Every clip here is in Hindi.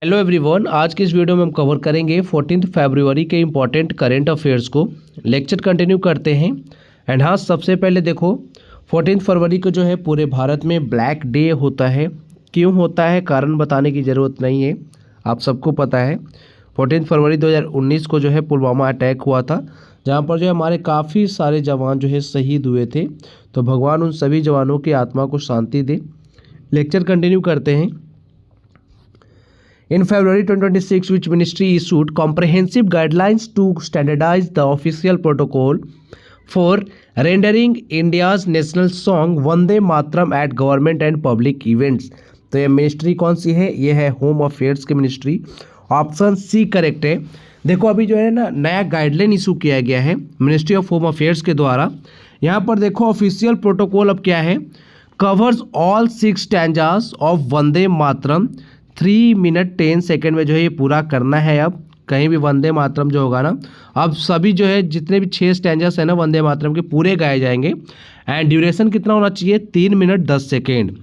हेलो एवरीवन, आज की इस वीडियो में हम कवर करेंगे 14 फरवरी के इम्पॉर्टेंट करेंट अफेयर्स को। लेक्चर कंटिन्यू करते हैं। एंड हाँ, सबसे पहले देखो 14 फरवरी को जो है पूरे भारत में ब्लैक डे होता है। क्यों होता है कारण बताने की ज़रूरत नहीं है, आप सबको पता है। 14 फरवरी 2019 को जो है पुलवामा अटैक हुआ था, जहाँ पर जो है हमारे काफ़ी सारे जवान जो है शहीद हुए थे। तो भगवान उन सभी जवानों की आत्मा को शांति दे। लेक्चर कंटिन्यू करते हैं। In February 2026, which ministry issued comprehensive guidelines to standardize the official protocol for rendering India's national song Vande Mataram at government and public events? तो ये मिनिस्ट्री कौन सी है? ये है होम अफेयर्स की मिनिस्ट्री। ऑप्शन सी करेक्ट है। देखो अभी जो है ना नया गाइडलाइन इशू किया गया है मिनिस्ट्री ऑफ होम अफेयर्स के द्वारा। यहाँ पर देखो ऑफिशियल प्रोटोकॉल अब क्या है, covers all 6 stanzas of Vande Mataram 3 minute 10 second में जो है ये पूरा करना है। अब कहीं भी वंदे मातरम जो होगा ना, अब सभी जो है जितने भी 6 स्टैंजर्स है ना वंदे मातरम के पूरे गाए जाएंगे। एंड ड्यूरेशन कितना होना चाहिए? 3 मिनट 10 सेकेंड।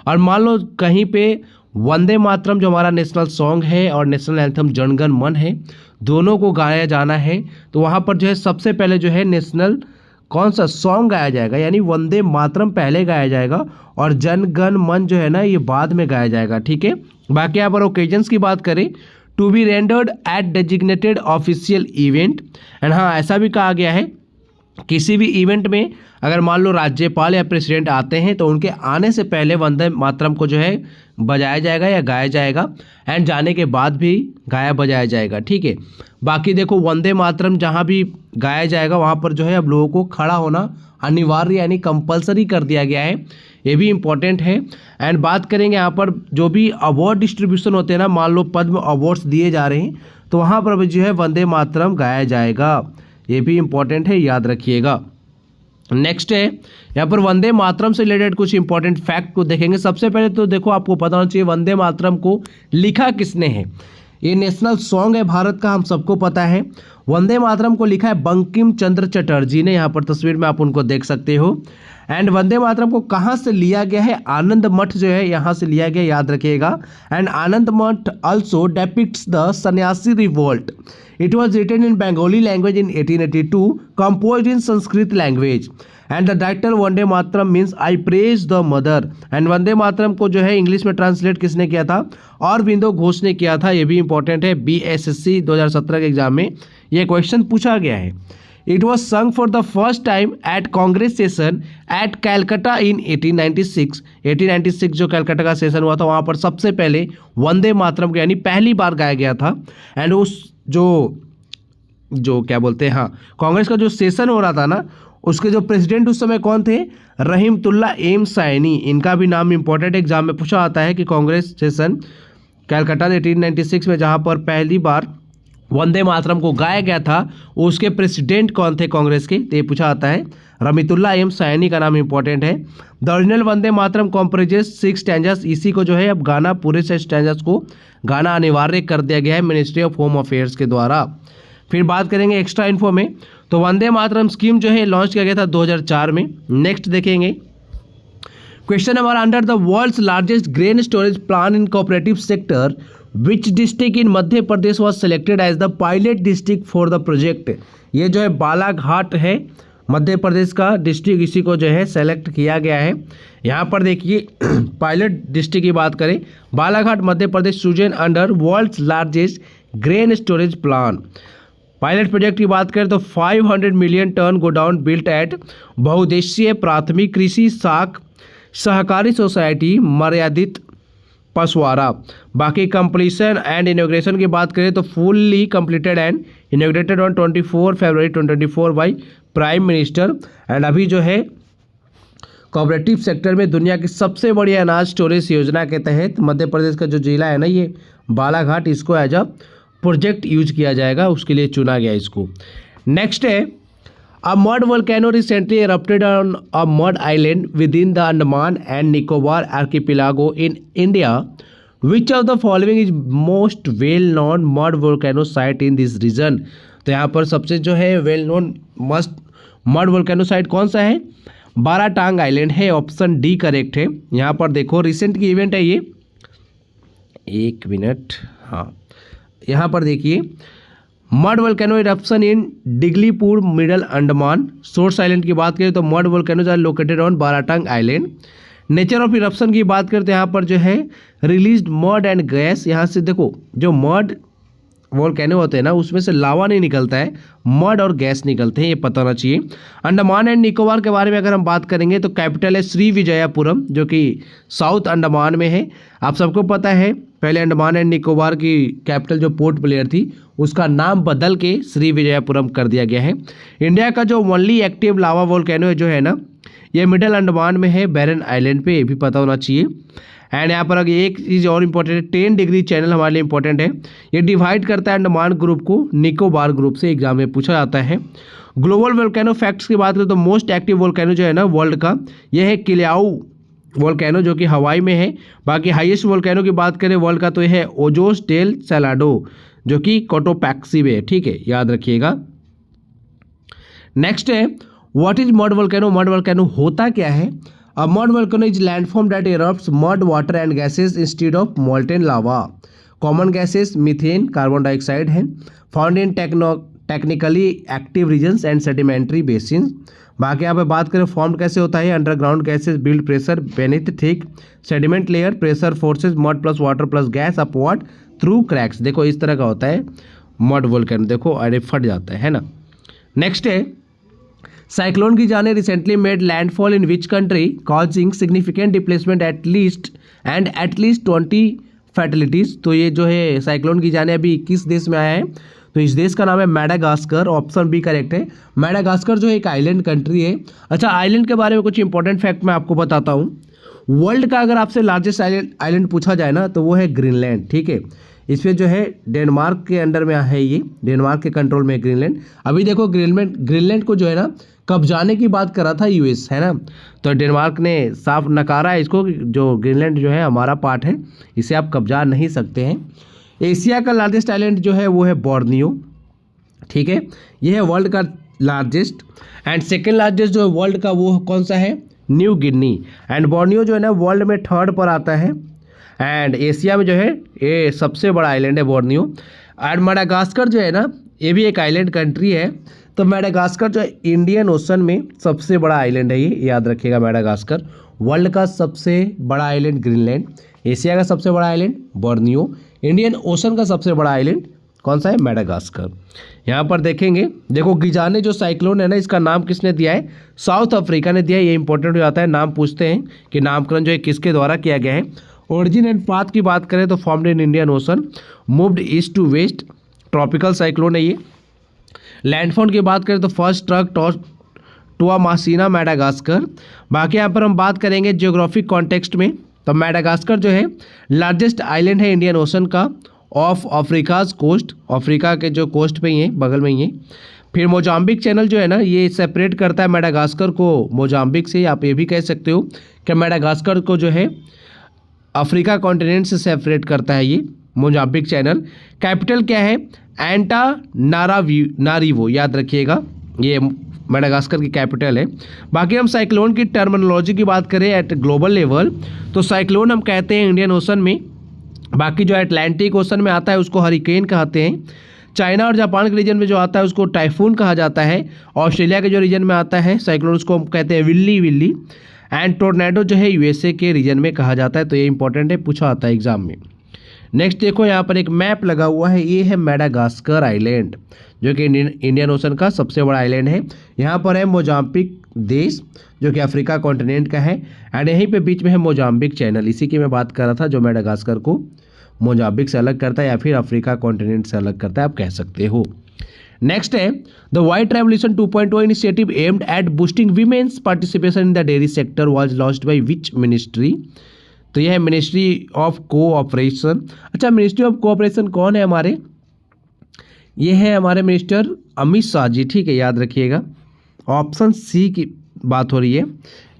और मान लो कहीं पे वंदे मातरम जो हमारा नेशनल सॉन्ग है और नेशनल एंथम जन गण मन है, दोनों को गाया जाना है, तो वहाँ पर जो है सबसे पहले जो है नेशनल कौन सा सॉन्ग गाया जाएगा, यानी वंदे मातरम पहले गाया जाएगा और जन गण मन जो है ना ये बाद में गाया जाएगा। ठीक है। बाकी यहाँ पर ओकेजन्स की बात करें, to be rendered at designated official event. And हाँ, ऐसा भी कहा गया है किसी भी इवेंट में अगर मान लो राज्यपाल या प्रेसिडेंट आते हैं तो उनके आने से पहले वंदे मातरम को जो है बजाया जाएगा या गाया जाएगा, एंड जाने के बाद भी गाया बजाया जाएगा। ठीक है। बाकी देखो वंदे मातरम जहाँ भी गाया जाएगा वहाँ पर जो है अब लोगों को खड़ा होना अनिवार्य यानी कंपलसरी कर दिया गया है, ये भी इम्पोर्टेंट है। एंड बात करेंगे यहाँ पर जो भी अवार्ड डिस्ट्रीब्यूशन होते हैं ना, मान लो पद्म अवार्ड्स दिए जा रहे हैं तो वहाँ पर भी जो है वंदे मातरम गाया जाएगा, ये भी इम्पोर्टेंट है, याद रखिएगा। नेक्स्ट है यहाँ पर वंदे मातरम से रिलेटेड कुछ इंपॉर्टेंट फैक्ट को देखेंगे। सबसे पहले तो देखो आपको पता होना चाहिए वंदे मातरम को लिखा किसने है। ये नेशनल सॉन्ग है भारत का, हम सबको पता है। वंदे मातरम को लिखा है बंकिम चंद्र चटर्जी ने, यहाँ पर तस्वीर में आप उनको देख सकते हो। एंड वंदे मातरम को कहाँ से लिया गया है? आनंद मठ जो है यहाँ से लिया गया, याद रखिएगा। एंड आनंद मठ also depicts the सन्यासी revolt. It was written in Bengali language in 1882, composed in Sanskrit language. And the title Vande Mataram means I praise the mother. And Vande Mataram को जो है इंग्लिश में ट्रांसलेट किसने किया था? अरबिंदो घोष ने किया था, ये भी इंपॉर्टेंट है। BSSC 2017 के एग्जाम में ये क्वेश्चन पूछा गया है। It was sung for the first time at Congress session at Calcutta in 1896. 1896 जो कलकत्ता का सेशन हुआ था वहाँ पर सबसे पहले वंदे मातरम को यानी पहली बार गाया गया था। एंड उस जो क्या बोलते हैं, हाँ, कांग्रेस का जो सेशन हो रहा था ना, उसके जो प्रेसिडेंट उस समय कौन थे? रहीमतुल्ला एम सैनी। इनका भी नाम इंपॉर्टेंट एग्जाम में पूछा आता है कि कांग्रेस सेशन कलकत्ता 1896 में जहाँ पर पहली बार वंदे मातरम को गाया गया था, उसके प्रेसिडेंट कौन थे कांग्रेस के? तो ये पूछा आता है, रहीमतुल्ला एम सैनी का नाम इंपॉर्टेंट है। The original Vande Mataram कॉम्प्रेजेस 6 स्टैंजर्स। इसी को जो है अब गाना पूरे 6 स्टैंजर्स को गाना अनिवार्य कर दिया गया है मिनिस्ट्री ऑफ होम अफेयर्स के द्वारा। फिर बात करेंगे एक्स्ट्रा इन्फो में, तो वंदे मातरम स्कीम जो है लॉन्च किया गया था 2004 में। नेक्स्ट देखेंगे क्वेश्चन हमारा, under the world's largest grain storage plan in cooperative sector which district in Madhya Pradesh was selected as the pilot district for the project. ये जो है बालाघाट है मध्य प्रदेश का डिस्ट्रिक्ट, इसी को जो है सेलेक्ट किया गया है। यहाँ पर देखिए पायलट डिस्ट्रिक्ट की बात करें, Balaghat Madhya Pradesh chosen under world's largest grain storage plan. Pilot project की बात करें तो 500 million ton godown built at बहुउद्देशीय प्राथमिक कृषि साख सहकारी सोसाइटी मर्यादित पसवारा। बाकी कंप्लीशन एंड इनॉग्रेशन की बात करें तो fully completed and inaugurated on 24 February 2024 by prime minister. And अभी जो है कोऑपरेटिव सेक्टर में दुनिया की सबसे बड़ी अनाज स्टोरेज योजना के तहत मध्य प्रदेश का जो जिला है ना ये बालाघाट, इसको एज अ प्रोजेक्ट यूज किया जाएगा, उसके लिए चुना गया इसको। नेक्स्ट है, A mud volcano recently erupted on a mud island within the Andaman and Nicobar archipelago in India. Which of the following is most well-known mud volcano site in this region? तो यहाँ पर सबसे जो है well known must mud volcano site कौन सा है? बाराटांग आइलैंड है, ऑप्शन डी करेक्ट है। यहाँ पर देखो रिसेंट की इवेंट है ये, एक मिनट, हाँ, यहाँ पर देखिए, mud volcano eruption in Diglipur middle Andaman. Source island की बात करें तो mud volcanoes are located on Baratang island. Nature of eruption की बात करते हैं, यहाँ पर जो है रिलीज्ड मड एंड गैस। यहाँ से देखो, जो मड वोल्केनो होते हैं ना, उसमें से लावा नहीं निकलता है, मड और गैस निकलते हैं, ये पता होना चाहिए। अंडमान एंड निकोबार के बारे में अगर हम बात करेंगे तो कैपिटल है श्री विजयपुरम, जो कि साउथ अंडमान में है। आप सबको पता है, पहले अंडमान एंड निकोबार की कैपिटल जो पोर्ट ब्लेयर थी, उसका नाम बदल के श्री विजयपुरम कर दिया गया है। इंडिया का जो ओनली एक्टिव लावा वोल्केनो जो है ना, ये मिडल अंडमान में है, बैरन आइलैंड पे, ये भी पता होना चाहिए। एंड यहाँ पर अगर एक चीज़ और इंपॉर्टेंट है, 10 डिग्री चैनल हमारे लिए इंपॉर्टेंट है। ये डिवाइड करता है अंडमान ग्रुप को निकोबार ग्रुप से, एग्जाम में पूछा जाता है। ग्लोबल वोल्केनो फैक्ट्स की बात करें तो मोस्ट एक्टिव वोल्केनो जो है ना वर्ल्ड का, ये है किलियाऊ वोल्केनो, जो कि हवाई में है। बाकी हाईएस्ट वोल्केनो की बात करें वर्ल्ड का तो यह है ओजोस डेल सैलाडो, जो कि कोटोपैक्सी में है, ठीक है, याद रखिएगा। नेक्स्ट है, what is mud volcano. Mud volcano होता क्या है? A mud volcano is landform that erupts mud, water and gases instead of molten lava. Common gases methane, carbon dioxide है, found in technically active regions and sedimentary basins. बाकी यहाँ पे बात करें फॉर्म कैसे होता है, underground gases build pressure beneath thick sediment layer, pressure forces mud plus water plus gas upward through cracks. देखो इस तरह का होता है मड वोल्केनो, देखो अरे फट जाता है ना। नेक्स्ट है, साइक्लोन की जाने recently made landfall in which country causing significant displacement at least 20 fatalities. तो ये जो है साइक्लोन की जाने अभी किस देश में आया है, तो इस देश का नाम है मैडागास्कर, ऑप्शन बी करेक्ट है। मैडागास्कर जो एक आइलैंड कंट्री है। अच्छा, आइलैंड के बारे में कुछ इंपॉर्टेंट फैक्ट मैं आपको बताता हूँ। वर्ल्ड का अगर आपसे लार्जेस्ट आइलैंड पूछा जाए ना, तो वो है ग्रीनलैंड, ठीक है। इसमें जो है डेनमार्क के अंडर में है, ये डेनमार्क के कंट्रोल में है ग्रीनलैंड। अभी देखो ग्रीनलैंड को जो है ना कब्जाने की बात कर रहा था यूएस, है ना, तो डेनमार्क ने साफ नकारा है इसको, जो ग्रीनलैंड जो है हमारा पार्ट है, इसे आप कब्जा नहीं सकते हैं। एशिया का लार्जेस्ट आइलैंड जो है वो है बोर्नियो, ठीक है, ये है वर्ल्ड का लार्जेस्ट। एंड सेकेंड लार्जेस्ट जो है वर्ल्ड का वो कौन सा है, न्यू गिनी। एंड बोर्नियो जो है ना वर्ल्ड में 3rd पर आता है। एंड एशिया में जो है ये सबसे बड़ा आइलैंड है बोर्नियो। एंड मैडागास्कर जो है ना, ये भी एक आइलैंड कंट्री है। तो मैडागास्कर जो है इंडियन ओशन में सबसे बड़ा आइलैंड है, ये याद रखिएगा। मैडागास्कर वर्ल्ड का सबसे बड़ा आइलैंड ग्रीनलैंड, एशिया का सबसे बड़ा आइलैंड बोर्नियो, इंडियन ओशन का सबसे बड़ा आइलैंड कौन सा है, मैडागास्कर। यहाँ पर देखेंगे, देखो गिजाने जो साइक्लोन है ना, इसका नाम किसने दिया है, साउथ अफ्रीका ने दिया है। ये इंपॉर्टेंट हो जाता है, नाम पूछते हैं कि नामकरण जो है किसके द्वारा किया गया है। ओरिजिन एंड पाथ की बात करें तो formed in Indian Ocean, moved east to west, tropical cyclone है ये। लैंडफॉल की बात करें तो फर्स्ट ट्रक टुआमासीना मैडागास्कर। बाकी यहाँ पर हम बात करेंगे जियोग्राफिक कॉन्टेक्स्ट में, तो मैडागास्कर जो है लार्जेस्ट आइलैंड है इंडियन ओशन का, ऑफ अफ्रीकाज कोस्ट, अफ्रीका के जो कोस्ट पे ही है, बगल में ही है। फिर मोजाम्बिक चैनल जो है ना, ये सेपरेट करता है मैडागास्कर को मोजाम्बिक से। आप ये भी कह सकते हो कि मैडागास्कर को जो है अफ्रीका कॉन्टिनेंट से सेपरेट करता है ये मोजाम्बिक चैनल। कैपिटल क्या है, एंटानारिवो, याद रखिएगा, ये मैडागास्कर की कैपिटल है। बाकी हम साइक्लोन की टर्मिनोलॉजी की बात करें एट ग्लोबल लेवल, तो साइक्लोन हम कहते हैं इंडियन ओशन में, बाकी जो अटलांटिक ओशन में आता है उसको हरिकेन कहते हैं। चाइना और जापान के रीजन में जो आता है उसको टाइफून कहा जाता है। ऑस्ट्रेलिया के जो रीजन में आता है साइक्लोन, उसको हम कहते हैं विल्ली। एंड टोर्नेडो जो है यूएसए के रीजन में कहा जाता है। तो ये इंपॉर्टेंट है, पूछा आता है एग्जाम में। नेक्स्ट देखो, यहाँ पर एक मैप लगा हुआ है, ये है मैडागास्कर आइलैंड, जो कि इंडियन ओशन का सबसे बड़ा आइलैंड है। यहाँ पर है मोजाम्बिक देश, जो कि अफ्रीका कॉन्टिनेंट का है। एंड यहीं पे बीच में है मोजाम्बिक चैनल, इसी की मैं बात कर रहा था, जो मैडागास्कर को मोजाम्बिक से अलग करता है या फिर अफ्रीका कॉन्टिनेंट से अलग करता है, आप कह सकते हो। नेक्स्ट है the white revolution 2.0 initiative aimed at boosting women's participation in the dairy sector was launched by which ministry. तो यह है मिनिस्ट्री ऑफ कोऑपरेशन। अच्छा, मिनिस्ट्री ऑफ कोऑपरेशन कौन है हमारे, ये है हमारे मिनिस्टर अमित शाह जी, ठीक है, याद रखिएगा। ऑप्शन सी की बात हो रही है।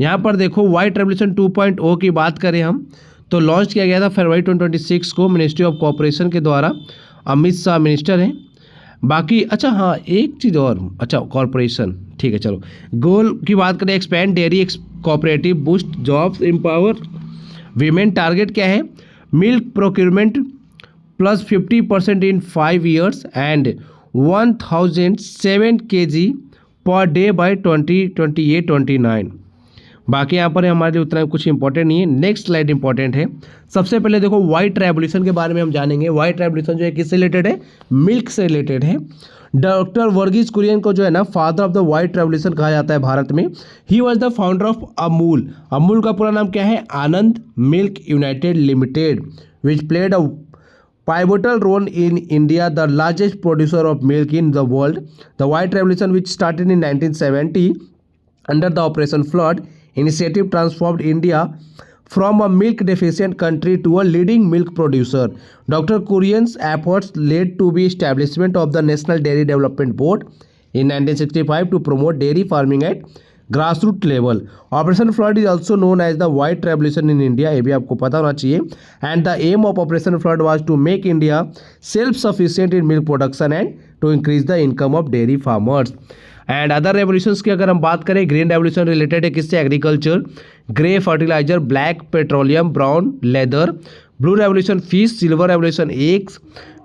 यहाँ पर देखो व्हाइट रेवोल्यूशन 2.0 की बात करें हम, तो लॉन्च किया गया था फरवरी 2026 को मिनिस्ट्री ऑफ कोऑपरेशन के द्वारा। अमित शाह मिनिस्टर हैं। बाकी अच्छा हाँ, एक चीज़ और, अच्छा कॉरपोरेशन, ठीक है, चलो। गोल की बात करें, expand dairy cooperative, boost jobs, empower women. Target क्या है, milk procurement plus 50% in 5 years and 1007 kg per day by 2028-29। बाकी यहाँ पर हमारे लिए उतना कुछ इंपॉर्टेंट नहीं है। नेक्स्ट स्लाइड इंपॉर्टेंट है। सबसे पहले देखो व्हाइट रेवोल्यूशन के बारे में हम जानेंगे। व्हाइट रेवोल्यूशन जो है किससे रिलेटेड है? मिल्क से रिलेटेड है। डॉक्टर वर्गीस कुरियन को जो है ना father of the white revolution कहा जाता है भारत में। He was the founder of Amul. Amul का पूरा नाम क्या है? Anand milk united limited, which played a pivotal role in India, the largest producer of milk in the world. The White Revolution, which started in 1970 under the Operation Flood initiative, transformed India from a milk deficient country to a leading milk producer. Dr. Kurian's efforts led to the establishment of the National Dairy Development Board in 1965 to promote dairy farming at grassroot level. Operation flood is also known as the white revolution in India, ये भी आपको पता होना चाहिए। And the aim of operation flood was to make India self sufficient in milk production and to increase the income of dairy farmers. And other revolutions की अगर हम बात करें, ग्रीन रेवोल्यूशन रिलेटेड है किससे? Agriculture, grey fertiliser, black petroleum, brown leather, blue revolution fish, silver revolution eggs,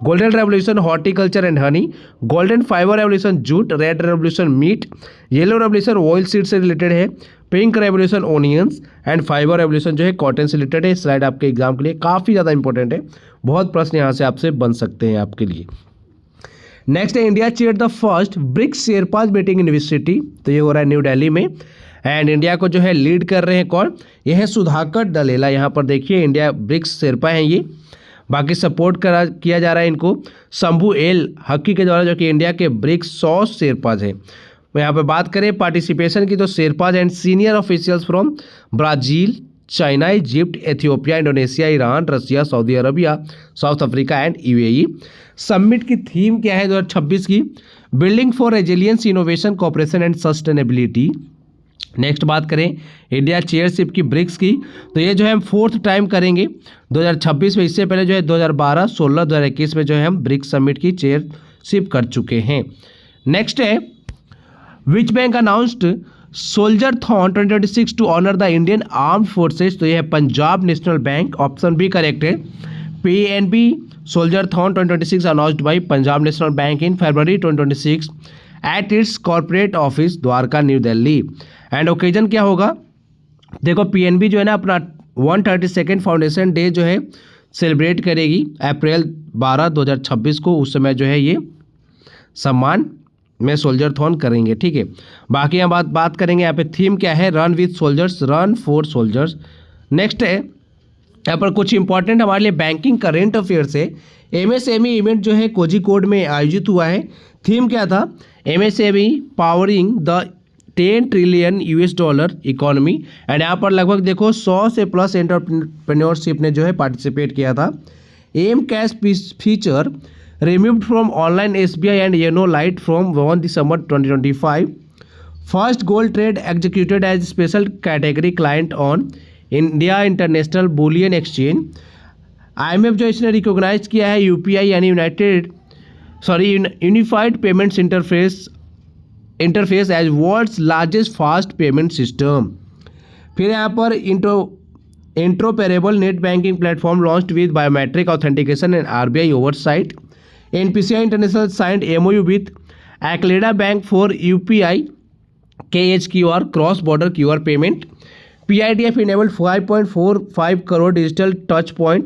golden revolution horticulture and honey, golden fibre revolution jute, red revolution meat, yellow revolution oil seed से रिलेटेड है, pink revolution onions and fibre revolution जो है कॉटन से रिलेटेड है। स्लाइड आपके एग्जाम के लिए काफ़ी ज़्यादा इंपॉर्टेंट है, बहुत प्रश्न यहाँ से आपसे बन सकते हैं आपके लिए। नेक्स्ट है India chair the first BRICS sherpas meeting in which city, तो ये हो रहा है न्यू दिल्ली में। एंड इंडिया को जो है लीड कर रहे हैं कौन? ये है सुधाकर दलेला। यहाँ पर देखिए इंडिया ब्रिक्स शेरपा हैं ये। बाकी सपोर्ट किया जा रहा है इनको शंभू एल हक्की के द्वारा, जो कि इंडिया के ब्रिक्स 100 शेरपाज हैं। यहाँ पे बात करें पार्टिसिपेशन की, तो sherpas and senior officials from Brazil, China, Egypt, Ethiopia, Indonesia, Iran, Russia, Saudi Arabia, South Africa and UAE. Summit की थीम क्या है 2026 की? Building for resilience, innovation, cooperation and sustainability. Next बात करें इंडिया चेयरशिप की ब्रिक्स की, तो ये जो है हम 4th टाइम करेंगे 2026 में। इससे पहले जो है 2012, 16, 2021 में जो है हम ब्रिक्स समिट की चेयरशिप कर चुके हैं। नेक्स्ट है which bank announced Soldierthon 2026 to honour the Indian armed forces, तो ये है Punjab National Bank. Option B correct है। PNB Soldierthon 2026 announced by Punjab National Bank in February 2026 at its corporate office Dwarka New Delhi. And occasion क्या होगा? देखो PNB जो है ना अपना 132nd फाउंडेशन डे जो है सेलिब्रेट करेगी अप्रैल 12, 2026 को। उस समय जो है ये सम्मान में सोल्जर थॉन करेंगे, ठीक है। बाकी हम बात करेंगे यहाँ पे थीम क्या है? Run with soldiers, run for soldiers. Next है यहाँ पर कुछ इंपॉर्टेंट हमारे लिए बैंकिंग करेंट अफेयर्स है। MSME इवेंट जो है कोझिकोड में आयोजित हुआ है। थीम क्या था? MSME powering the 10 trillion US dollar economy. And यहाँ पर लगभग देखो 100 से प्लस एंटरप्रेन्योरशिप ने जो है पार्टिसिपेट किया था। M cash feature removed from online SBI and Yono Lite from 1 December 2025. First gold trade executed as special category client on India International Bullion Exchange. IMF जो इसने रिकॉग्नाइज किया है UPI यानी unified payments interface as world's largest fast payment system. फिर यहाँ पर interoperable net banking platform launched with biometric authentication and RBI oversight. NPCI International signed MOU with Acleda Bank for UPI KHQR cross-border QR payment. PIDF enabled 5.45 crore digital touch point,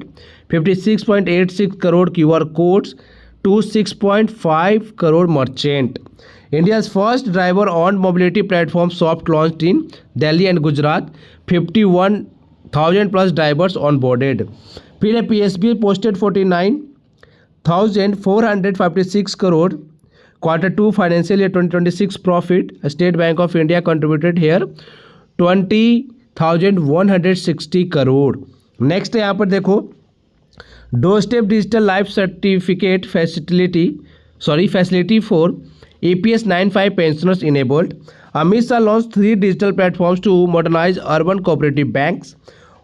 56.86 crore QR codes to 6.5 crore merchant. India's first driver-owned mobility platform soft launched in Delhi and Gujarat. 51,000 plus drivers onboarded. फिर PSB posted 49,456 crore Q2 financial year 2026 profit. State Bank of India contributed here 20,160 crore. Next यहाँ पर देखो door step digital life certificate facility for EPS 95 pensioners enabled. Amit Shah launched 3 digital platforms to modernize urban cooperative banks.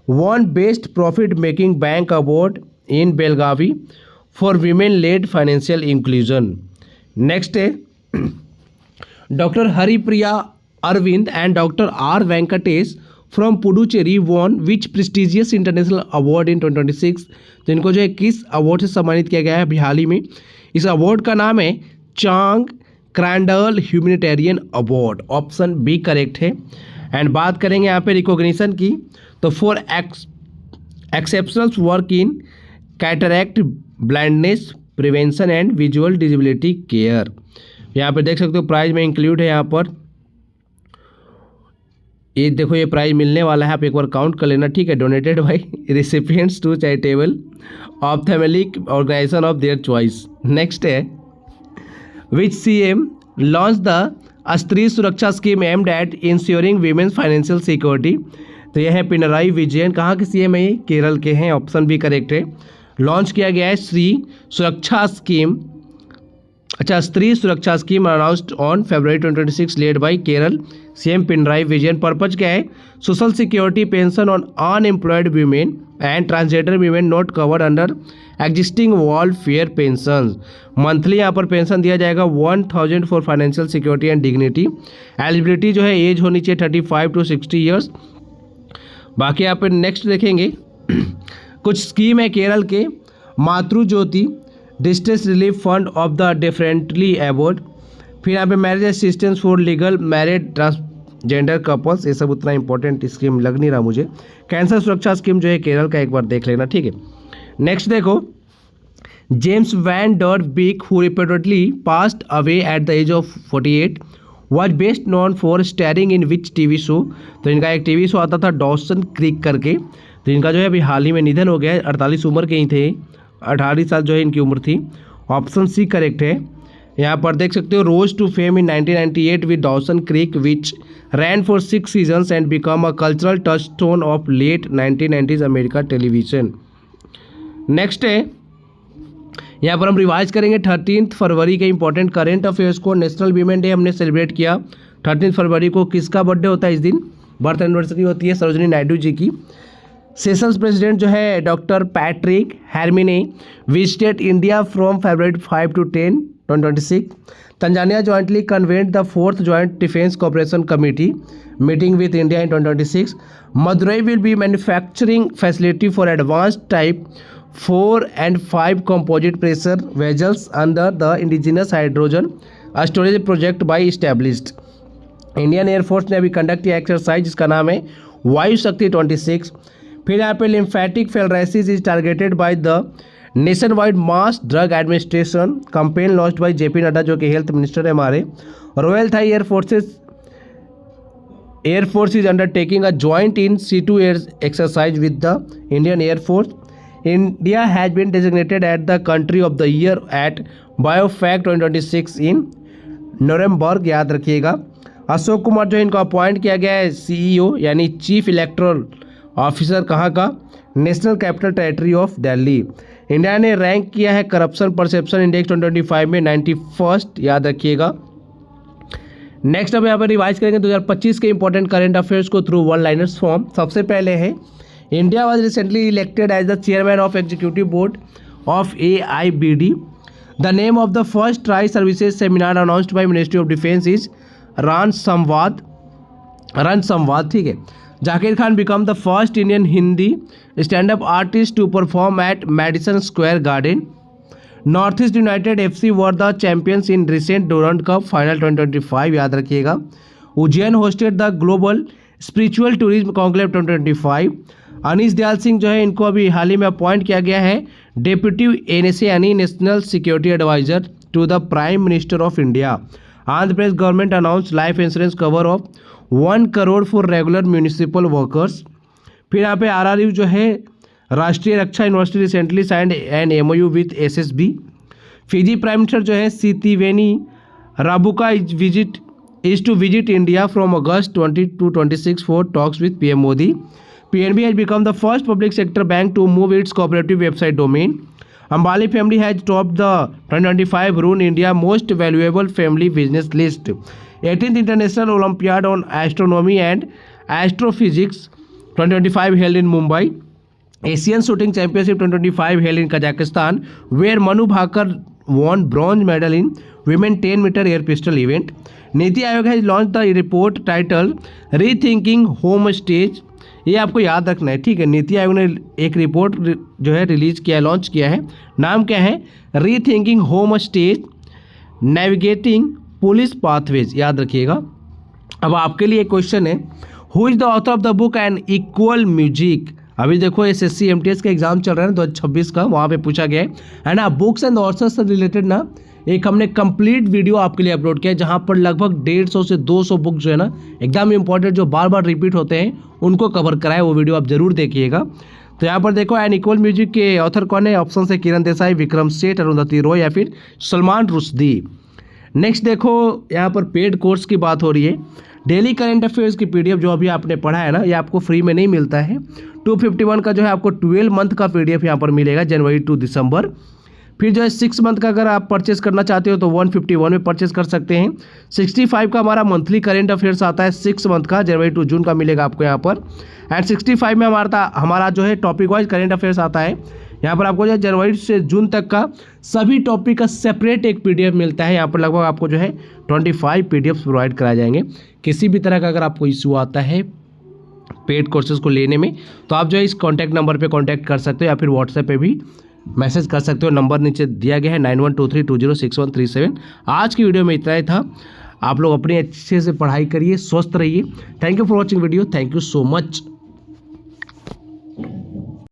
Won Best Profit Making Bank Award in Belgavi for women-led financial inclusion. Next है Dr. Haripriya Arvind and Dr. R. Venkatesh from Puducherry won which prestigious international award in 2026? तो इनको जो है किस अवार्ड से सम्मानित किया गया है अभी हाल ही में? इस अवार्ड का नाम है Chang Crandall humanitarian award, option B correct है। एंड बात करेंगे यहाँ पे रिकॉग्निशन की, तो for exceptional work in cataract blindness prevention and visual disability care. यहाँ पे देख सकते हो प्राइज में इंक्लूड है यहाँ पर, ये देखो ये प्राइज मिलने वाला है, आप एक बार काउंट कर लेना, ठीक है। Donated by recipients to charitable ophthalmic organisation of their choice. Next है which CM launch the Stree Suraksha scheme aimed at ensuring women's financial security. तो यह है पिनराई विजयन, कहाँ के सीएम है ये? केरल के हैं, ऑप्शन भी करेक्ट है। लॉन्च किया गया है स्त्री सुरक्षा स्कीम, अच्छा स्त्री Suraksha scheme announced on February 2026 led by Kerala CM Pinarayi Vijayan. Purpose क्या है? Social security pension on unemployed women and transgender women not covered under existing welfare pension. Monthly यहाँ पर पेंशन दिया जाएगा 1000 for financial security and dignity. Eligibility जो है एज होनी चाहिए 35 to 60 ईयर्स। बाकी यहाँ पर नेक्स्ट देखेंगे कुछ स्कीम है केरल के, Matru Jyothi distress relief fund of the differently abled, फिर यहाँ पे marriage assistance for legal married transgender couples, ये सब उतना इंपॉर्टेंट स्कीम लग नहीं रहा मुझे। कैंसर सुरक्षा स्कीम जो है केरल का, एक बार देख लेना, ठीक है। नेक्स्ट देखो James Van Der Beek who reportedly passed away at the age of 48 was best known for starring in which TV show. तो इनका एक टीवी शो आता था डॉसन क्रीक करके, तो इनका जो है अभी हाल ही में निधन हो गया है, 48 उम्र के ही थे, 18 साल जो है इनकी उम्र थी, ऑप्शन सी करेक्ट है। यहाँ पर देख सकते हो rose to fame in 1998 with Dawson Creek which ran for 6 seasons and become a cultural touchstone of late 1990s America television. Next है यहाँ पर हम रिवाइज करेंगे 13 फरवरी के इंपॉर्टेंट करेंट अफेयर्स को। नेशनल वीमेन डे हमने सेलिब्रेट किया 13 फरवरी को। किसका बर्थडे होता है इस दिन? बर्थ एनिवर्सरी होती है सरोजिनी नायडू जी की। सेशल्स प्रेसिडेंट जो है doctor Patrick Herminie visited India from February 5 to 10, 2026। Tanzania jointly convened the 4th joint defence cooperation committee meeting with India in 2026। Madurai will be manufacturing facility for advanced type 4 and 5 composite pressure vessels under the indigenous hydrogen storage project by established। Indian air force ने अभी कंडक्ट किया एक्सरसाइज जिसका नाम है वायु शक्ति 26। फिर यहाँ पे lymphatic filariasis is targeted by the nation wide mass drug administration campaign launched by JP Nadda जो कि हेल्थ मिनिस्टर है हमारे। Royal Thai air force is undertaking a joint in C2 air exercise with the Indian air force. India has been designated as the country of the year at BioFact 2026 in नोरेम्बर्ग, याद रखिएगा। अशोक कुमार जो इनको अपॉइंट किया गया है CEO यानी चीफ इलेक्टोरल ऑफिसर, कहाँ का? National capital territory of Delhi. India ने रैंक किया है करप्शन परसेप्शन इंडेक्स 2025 में 91st, याद रखिएगा। नेक्स्ट अब यहाँ पर रिवाइज करेंगे 2025 के इंपॉर्टेंट करेंट अफेयर्स को थ्रू वन लाइनर्स फॉर्म। सबसे पहले है India was recently elected as the chairman of executive board of AIBD। The name of the first tri services seminar announced by ministry of defence is Ran Samvad, ठीक है। Zakir Khan become the first Indian Hindi stand up artist to perform at Madison Square Garden. North East United FC were the champions in recent डोरंट cup final 2025, याद रखिएगा। Ujjain hosted the global spiritual tourism conclave 2025। Anees Dayal Singh जो है इनको अभी हाल ही में अपॉइंट किया गया है डेप्यूटी NSA यानी national security adviser to the prime minister of India. Andhra Pradesh government announce life insurance cover of 1 crore for regular municipal workers. फिर यहाँ पे RRU जो है Rashtriya Raksha university recently signed an MOU with SSB। Fiji prime minister जो है Sitiveni Rabuka is to visit India from August 20 to 26 for talks with PM Modi. PNB has become the first public sector bank to move its cooperative website domain. Ambani family has topped the 2025 Rune India Most Valuable Family Business list. 18th International Olympiad on Astronomy and Astrophysics 2025 held in Mumbai. Asian Shooting Championship 2025 held in Kazakhstan, where Manu Bhaker won bronze medal in women 10-meter air pistol event. Niti Aayog has launched the report titled Rethinking Home Stage ये आपको याद रखना है, ठीक है। नीति आयोग ने एक रिपोर्ट जो है रिलीज किया है, लॉन्च किया है। नाम क्या है? Rethinking home stage navigating police pathways, याद रखिएगा। अब आपके लिए एक क्वेश्चन है, who is the author of the book and equal music. अभी देखो SSC MTS का एग्जाम चल रहा है ना 2026 का, वहाँ पे पूछा गया है ना। बुक्स एंड ऑथर्स से रिलेटेड ना एक हमने कंप्लीट वीडियो आपके लिए अपलोड किया है, जहाँ पर लगभग 150 से 200 बुक जो है ना एकदम इंपॉर्टेंट जो बार बार रिपीट होते हैं उनको कवर कराए, वो वीडियो आप जरूर देखिएगा। तो यहाँ पर देखो एन इक्वल म्यूजिक के ऑथर कौन है? ऑप्शन है किरण देसाई, विक्रम सेठ, अरुंधति रॉय या फिर सलमान रुश्दी। नेक्स्ट देखो यहाँ पर पेड कोर्स की बात हो रही है। डेली करंट अफेयर्स की PDF जो अभी आपने पढ़ा है ना, ये आपको फ्री में नहीं मिलता है। 251 का जो है आपको 12 मंथ का PDF यहाँ पर मिलेगा, जनवरी टू दिसंबर। फिर जो है 6 मंथ का अगर आप परचेस करना चाहते हो तो 151 में परचेस कर सकते हैं। 65 का हमारा मंथली करंट अफेयर्स आता है 6 मंथ का, जनवरी टू जून का मिलेगा आपको यहाँ पर। एंड 65 में हमारा जो है टॉपिक वाइज करंट अफेयर्स आता है। यहाँ पर आपको जो है जनवरी से जून तक का सभी टॉपिक का सेपरेट एक PDF मिलता है। यहाँ पर लगभग आपको जो है 25 PDFs प्रोवाइड कराए जाएंगे। किसी भी तरह का अगर आपको इशू आता है पेड कोर्सेज को लेने में तो आप जो है इस कॉन्टैक्ट नंबर पे कांटेक्ट कर सकते हो या फिर व्हाट्सएप पे भी मैसेज कर सकते हो। नंबर नीचे दिया गया है 9123206137। आज की वीडियो में इतना ही था। आप लोग अपनी अच्छे से पढ़ाई करिए, स्वस्थ रहिए। Thank you for watching video, thank you so much.